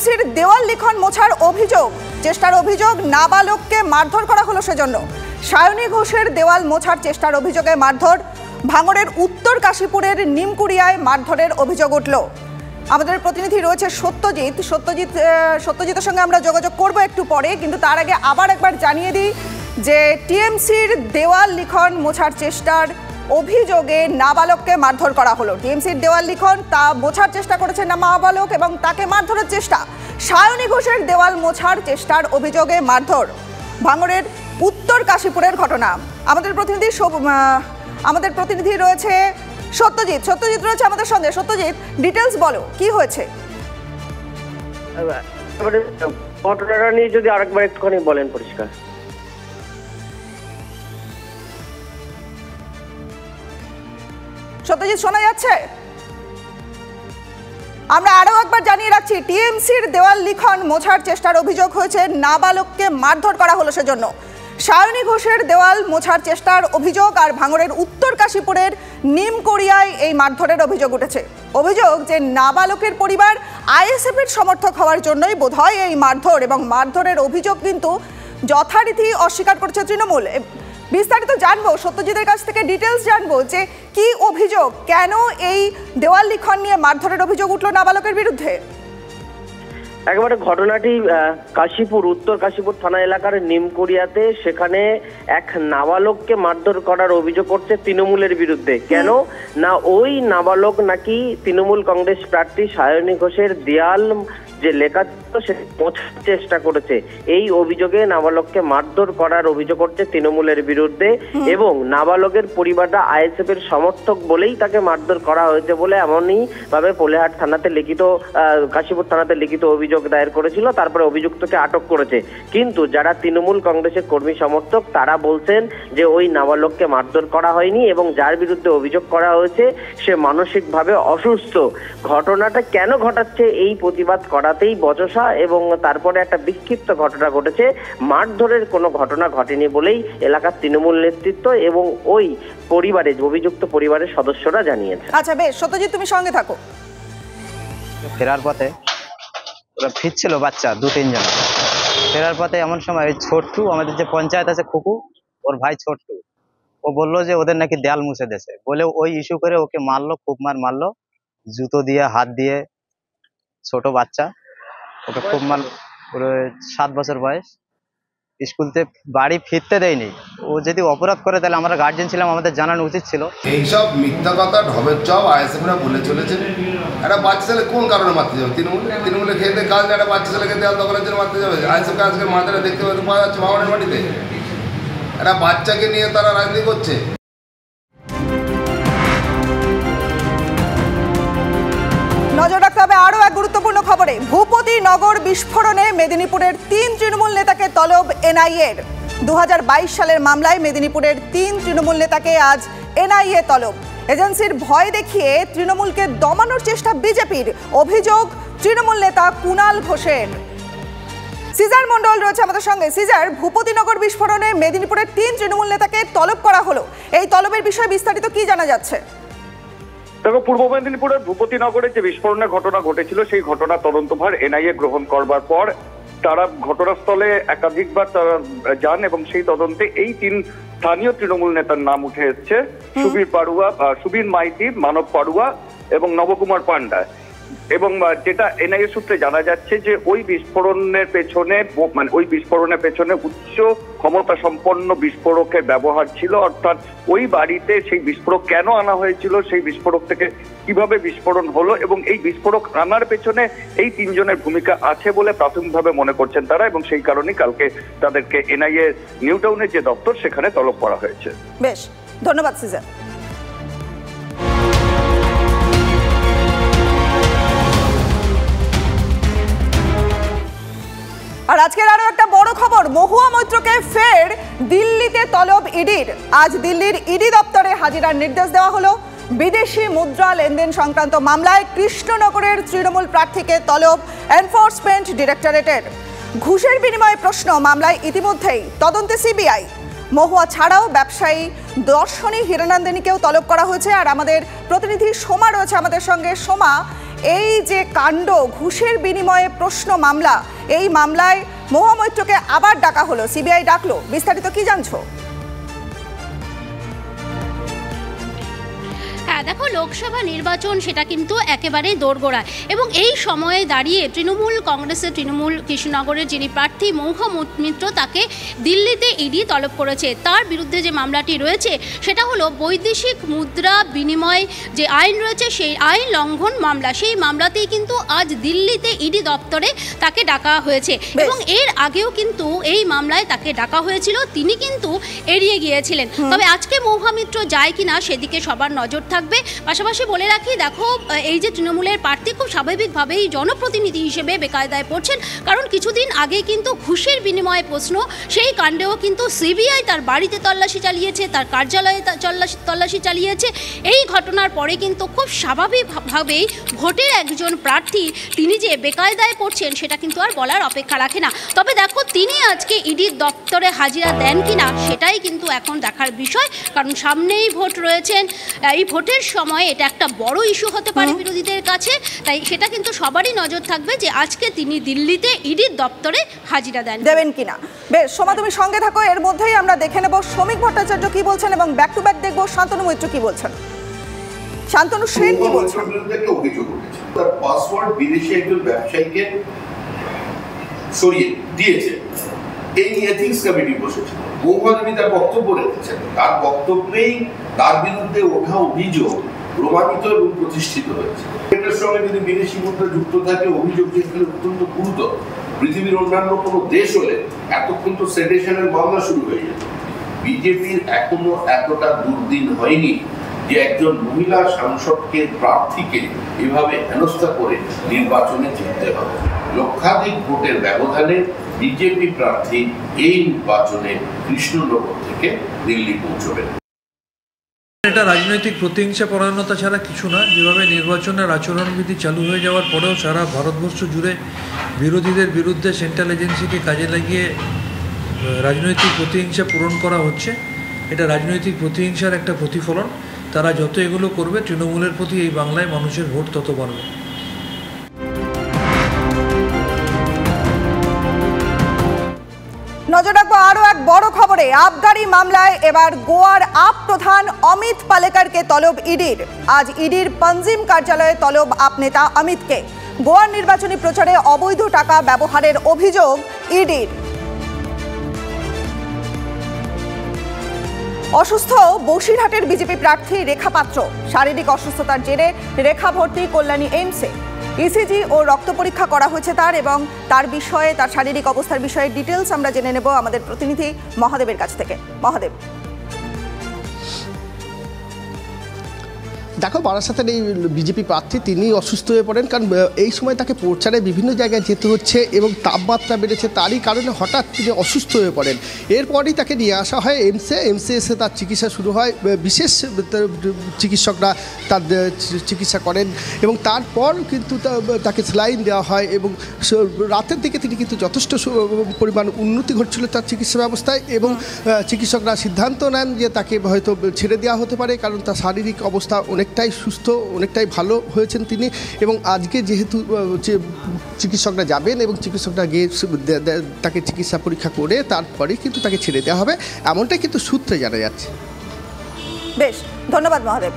টিএমসির দেওয়াল লিখন মোছার অভিযোগ, চেষ্টার অভিযোগ, নাবালককে মারধর করা হলো সেজন্য। সায়নী ঘোষের দেওয়াল মোছার চেষ্টার অভিযোগে মারধর। ভাঙড়ের উত্তর কাশীপুরের নিমকুড়িয়ায় মারধরের অভিযোগ উঠল। আমাদের প্রতিনিধি রয়েছে সত্যজিতের সঙ্গে আমরা যোগাযোগ করব একটু পরে, কিন্তু তার আগে আবার একবার জানিয়ে দিই যে টিএমসির দেওয়াল লিখন মোছার চেষ্টার অভিযোগে নাবালককে মারধর করা হলো। টিএমসির দেওয়াল লিখন তা মোছার চেষ্টা করেছেন নাবালক এবং তাকে মারধরের চেষ্টা। সায়নী ঘোষের দেওয়াল মোছার চেষ্টার অভিযোগে মারধর। ভাঙড়ের উত্তর কাশীপুরের ঘটনা। আমাদের প্রতিনিধি রয়েছে সত্যজিৎ রয়েছে আমাদের সঙ্গে। সত্যজিৎ, ডিটেলস বলো, কি হয়েছে? ঘটনাটা নিয়ে যদি আরেকবার একটুখানি বলেন পরিষ্কার। সত্যজিৎ, শোনা যাচ্ছে? আমরা আরো একবার জানিয়ে রাখছি, টিএমসির দেওয়াল লিখন মোছার চেষ্টার অভিযোগ হয়েছে, নাবালককে মারধর করা হলো সেজন্য। সায়নী ঘোষের দেওয়াল মোছার চেষ্টার অভিযোগ আর ভাঙড়ের উত্তর কাশীপুরের নিমকুড়িয়ায় এই মারধরের অভিযোগ উঠেছে। অভিযোগ যে নাবালকের পরিবার আইএসএফ এর সমর্থক হওয়ার জন্যই বোধহয় এই মারধর, এবং মারধরের অভিযোগ কিন্তু যথারীতি অস্বীকার করেছে তৃণমূল। বিস্তারিত জানবো সত্যজিতের কাছ থেকে, ডিটেলস জানবো যে কি অভিযোগ, কেন এই দেওয়াল লিখন নিয়ে মারধরের অভিযোগ উঠলো নাবালকের বিরুদ্ধে। একেবারে ঘটনাটি উত্তর কাশীপুর থানা এলাকার নিমকুড়িয়াতে। সেখানে এক নাবালককে মারধর করার অভিযোগ করছে তৃণমূলের বিরুদ্ধে। কেন না, ওই নাবালক নাকি তৃণমূল কংগ্রেস প্রার্থী সায়নী ঘোষের দেয়াল যে লেখা ছিল সে মোছার চেষ্টা করেছে। এই অভিযোগে নাবালককে মারধর করার অভিযোগ করছে তৃণমূলের বিরুদ্ধে, এবং নাবালকের পরিবারটা আইএসএফ এর সমর্থক বলেই তাকে মারধর করা হয়েছে বলে এমনই ভাবে পোলেহাট থানাতে কাশীপুর থানাতে লিখিত অভিযোগ দায়ের করেছিল। তারপরে অভিযুক্তকে আটক করেছে। কিন্তু যারা তৃণমূল কংগ্রেসের কর্মী সমর্থক তারা বলছেন যে ওই নাবালককে মারধর করা হয়নি, এবং যার বিরুদ্ধে অভিযোগ করা হয়েছে সে মানসিকভাবে অসুস্থ। ঘটনাটা কেন ঘটাচ্ছে এই প্রতিবাদ করাতেই বচসা, এবং তারপরে একটা বিক্ষিপ্ত ঘটনা ঘটেছে। মারধরের কোনো ঘটনা ঘটেনি বলেই এলাকার তৃণমূল নেতৃত্ব এবং ওই পরিবারের অভিযুক্ত পরিবারের সদস্যরা জানিয়েছে। আচ্ছা বেশ, সত্যজিৎ তুমি সঙ্গে থাকো। ফেরার পথে ওরা ফিরছিল বাচ্চা 2-3 জন। ফেরার পথে এমন সময় ওই ছোট্টু, আমাদের যে পঞ্চায়েত আছে খুকু, ওর ভাই ছোট্টু, ও বললো যে ওদের নাকি দেয়াল মুছে দেছে বলে ওই ইস্যু করে ওকে মারলো, খুব মারলো, জুতো দিয়ে, হাত দিয়ে। ছোট বাচ্চা, ওকে খুব মারলো। ওর 7 বছর বয়স। স্কুলতে বাড়ি ফিরতে দেয়নি। ও যদি অপরাধ করে তাহলে আমরা গার্জেন ছিলাম, আমাদের জানানো উচিত ছিল। এইসব মিথ্যা কথা ঢবের চপ আইএসএফরা বলে চলেছে। একটা বাচ্চা ছেলে কোন কারণে মারতে যাবে? তৃণমূলে খেতে কাজ, একটা বাচ্চা ছেলেকে দেওয়াল দখলের জন্য মারতে যাবে? আইএসএফকে আজকে মাথাটা দেখতে পাওয়া যাচ্ছে ভাঙড়ের মাটিতে। একটা বাচ্চাকে নিয়ে তারা রাজনীতি করছে। নজর রাখতে হবে আরও এক গুরুত্বপূর্ণ খবরে। ভূপতিনগর বিস্ফোরণে মেদিনীপুরের 3 তৃণমূল নেতাকে তলব এনআইএর। 2022 সালের মামলায় মেদিনীপুরের 3 তৃণমূল নেতাকে আজ এনআইএ তলব। এজেন্সির ভয় দেখিয়ে তৃণমূলকে দমানোর চেষ্টা বিজেপির, অভিযোগ তৃণমূল নেতা কুণাল ঘোষের। সিজার মণ্ডল রয়েছে আমাদের সঙ্গে। সিজার, ভূপতিনগর বিস্ফোরণে মেদিনীপুরের 3 তৃণমূল নেতাকে তলব করা হলো, এই তলবের বিষয়ে বিস্তারিত কি জানা যাচ্ছে? দেখো, পূর্ব মেদিনীপুরের ভূপতিনগরে যে বিস্ফোরণের ঘটনা ঘটেছিল সেই ঘটনা তদন্তভার এনআইএ গ্রহণ করবার পর তারা ঘটনাস্থলে একাধিকবার তারা যান, এবং সেই তদন্তে এই 3 স্থানীয় তৃণমূল নেতার নাম উঠে এসছে। সুবীর মাইতি, মানব পাড়ুয়া এবং নবকুমার পান্ডা। এবং যেটা এনআইএ সূত্রে জানা যাচ্ছে যে ওই বিস্ফোরণের পেছনে উচ্চ ক্ষমতা সম্পন্ন বিস্ফোরকের ব্যবহার ছিল। অর্থাৎ ওই বাড়িতে সেই বিস্ফোরক কেন আনা হয়েছিল, সেই বিস্ফোরক থেকে কিভাবে বিস্ফোরণ হলো, এবং এই বিস্ফোরক আনার পেছনে এই 3 জনের ভূমিকা আছে বলে প্রাথমিকভাবে মনে করছেন তারা, এবং সেই কারণেই কালকে তাদেরকে এনআইএ নিউ টাউনের যে দপ্তর সেখানে তলব করা হয়েছে। বেশ, ধন্যবাদ সিজার। আর আজকের আরো একটা বড় খবর, মহুয়া মৈত্রকে ফের দিল্লিতে তলব ইডির। আজ দিল্লির ইডি দপ্তরে হাজিরার নির্দেশ দেওয়া হলো। বিদেশি মুদ্রা লেনদেন সংক্রান্ত মামলায় কৃষ্ণনগরের তৃণমূল প্রার্থীকে তলব এনফোর্সমেন্ট ডিরেক্টরেটের। ঘুষের বিনিময়ে প্রশ্ন মামলায় ইতিমধ্যেই তদন্তে সিবিআই। মহুয়া ছাড়াও ব্যবসায়ী দর্শনী হিরণান্দিনীকেও তলব করা হয়েছে। আর আমাদের প্রতিনিধি সোমা রয়েছে আমাদের সঙ্গে। সোমা, এই যে কাণ্ড, ঘুষের বিনিময়ে প্রশ্ন মামলা, এই মামলায় মহুয়া মৈত্রকে আবার ডাকা হলো, সিবিআই ডাকলো, বিস্তারিত কি জানছো? হ্যাঁ দেখো, লোকসভা নির্বাচন সেটা কিন্তু একেবারে দোরগোড়া, এবং এই সময়ে দাঁড়িয়ে তৃণমূল কৃষ্ণনগরের যিনি প্রার্থী মহুয়া মৈত্র, তাকে দিল্লিতে ইডি তলব করেছে। তার বিরুদ্ধে যে মামলাটি রয়েছে সেটা হলো বৈদেশিক মুদ্রা বিনিময় যে আইন রয়েছে সেই আইন লঙ্ঘন মামলা। সেই মামলাতেই কিন্তু আজ দিল্লিতে ইডি দপ্তরে তাকে ডাকা হয়েছে, এবং এর আগেও কিন্তু এই মামলায় তাকে ডাকা হয়েছিল, তিনি কিন্তু এড়িয়ে গিয়েছিলেন। তবে আজকে মহুয়া মৈত্র যায় কিনা সেদিকে সবার নজর থাকবে। পাশাপাশি বলে রাখি, দেখো এই যে তৃণমূলের প্রার্থী খুব স্বাভাবিকভাবেই জনপ্রতিনিধি হিসেবে বেকায়দায় পড়ছেন, কারণ কিছুদিন আগে কিন্তু ঘুষের বিনিময়ে প্রশ্ন, সেই কাণ্ডেও কিন্তু সিবিআই তার বাড়িতে তল্লাশি চালিয়েছে, তার কার্যালয়ে তল্লাশি চালিয়েছে। এই ঘটনার পরে কিন্তু খুব স্বাভাবিকভাবেই ভোটের একজন প্রার্থী তিনি যে বেকায়দায় পড়ছেন সেটা কিন্তু আর বলার অপেক্ষা রাখে না। তবে দেখো, তিনি আজকে ইডির দপ্তরে হাজিরা দেন কিনা সেটাই কিন্তু এখন দেখার বিষয়, কারণ সামনেই ভোট রয়েছেন। এই ভোটের সময় এটা একটা বড় ইস্যু হতে পারে বিরোধীদের কাছে, তাই সেটা কিন্তু সবারই নজর থাকবে যে আজকে তিনি দিল্লিতে ইডির দপ্তরে হাজিরা দেবেন কিনা। বেশ, সোমা তুমি সঙ্গে থাকো, এর মধ্যেই আমরা দেখে নেব শ্রমিক ভট্টাচার্য কি বলছেন এবং ব্যাক টু ব্যাক দেখবো শান্তনু মৈত্র কি বলছেন। শান্তনু সেন কি বলছেন? অভিযোগ উঠেছে তার পাসওয়ার্ড বিদেশি একজন ব্যবসায়ীকে সরিয়ে দিয়েছে, এই নিয়ে এথিক্স কমিটি বসেছিল। মহুয়া দেবী তার বক্তব্য রেখেছেন, তার বক্তব্যেই তার বিরুদ্ধে ওঠা অভিযোগ প্রমাণিত এবং প্রতিষ্ঠিত হয়েছে। এটার সঙ্গে যদি বিদেশি মুদ্রা যুক্ত থাকে, অভিযোগ যেগুলো অত্যন্ত গুরুতর। পৃথিবীর অন্যান্য কোনো দেশ হলে এতক্ষণ তো সেডেশনের মামলা শুরু হয়ে যেত। বিজেপির এখনো এতটা দুর্দিন হয়নি যে একজন মহিলা সাংসদকে, প্রার্থীকে এভাবে হেনস্থা করে নির্বাচনে জিততে হবে। লক্ষাধিক ভোটের ব্যবধানে বিজেপি প্রার্থী এই নির্বাচনে কৃষ্ণনগর থেকে দিল্লি পৌঁছবেন। এটা রাজনৈতিক প্রতিহিংসা পরায়ণতা ছাড়া কিছু না। যেভাবে নির্বাচনের আচরণবিধি চালু হয়ে যাওয়ার পরেও সারা ভারতবর্ষ জুড়ে বিরোধীদের বিরুদ্ধে সেন্ট্রাল এজেন্সিকে কাজে লাগিয়ে রাজনৈতিক প্রতিহিংসা পূরণ করা হচ্ছে, এটা রাজনৈতিক প্রতিহিংসার একটা প্রতিফলন। তারা যত এগুলো করবে, তৃণমূলের প্রতি এই বাংলায় মানুষের ভোট তত বাড়বে। নজর রাখবো আরো এক বড় খবরে। আবগারি মামলায় এবার গোয়ার আপ প্রধান অমিত পালেকারকে তলব ইডির। আজ ইডির পঞ্জিম কার্যালয়ে তলব আপ নেতা অমিতকে। গোয়ার নির্বাচনী প্রচারে অবৈধ টাকা ব্যবহারের অভিযোগ ইডির। অসুস্থ বসিরহাটের বিজেপি প্রার্থী রেখা পাত্র। শারীরিক অসুস্থতার জেরে রেখা ভর্তি কল্যাণী এইমসে। ইসিজি ও রক্ত পরীক্ষা করা হয়েছে তার, এবং তার বিষয়ে, তার শারীরিক অবস্থার বিষয়ে ডিটেলস আমরা জেনে নেব আমাদের প্রতিনিধি মহাদেবের কাছ থেকে। মহাদেব, দেখো, বারাসাতের এই বিজেপি প্রার্থী তিনি অসুস্থ হয়ে পড়েন, কারণ এই সময় তাকে প্রচারে বিভিন্ন জায়গায় যেতে হচ্ছে এবং তাপমাত্রা বেড়েছে, তারই কারণে হঠাৎ তিনি অসুস্থ হয়ে পড়েন। এরপরই তাকে নিয়ে আসা হয় এমসে এসে তার চিকিৎসা শুরু হয়। বিশেষ চিকিৎসকরা তার চিকিৎসা করেন এবং তারপর কিন্তু তাকে স্যালাইন দেওয়া হয়, এবং রাতের দিকে তিনি কিন্তু যথেষ্ট পরিমাণ উন্নতি ঘটছিল তার চিকিৎসা ব্যবস্থায়, এবং চিকিৎসকরা সিদ্ধান্ত নেন যে তাকে হয়তো ছেড়ে দেওয়া হতে পারে, কারণ তার শারীরিক অবস্থা অনেকটাই সুস্থ, অনেকটাই ভালো হয়েছেন তিনি। এবং আজকে যেহেতু চিকিৎসকরা যাবেন এবং চিকিৎসকরা গিয়ে তাকে চিকিৎসা পরীক্ষা করে তারপরে কিন্তু তাকে ছেড়ে দেওয়া হবে, এমনটাই কিন্তু সূত্রে জানা যাচ্ছে। বেশ, ধন্যবাদ মহাদেব।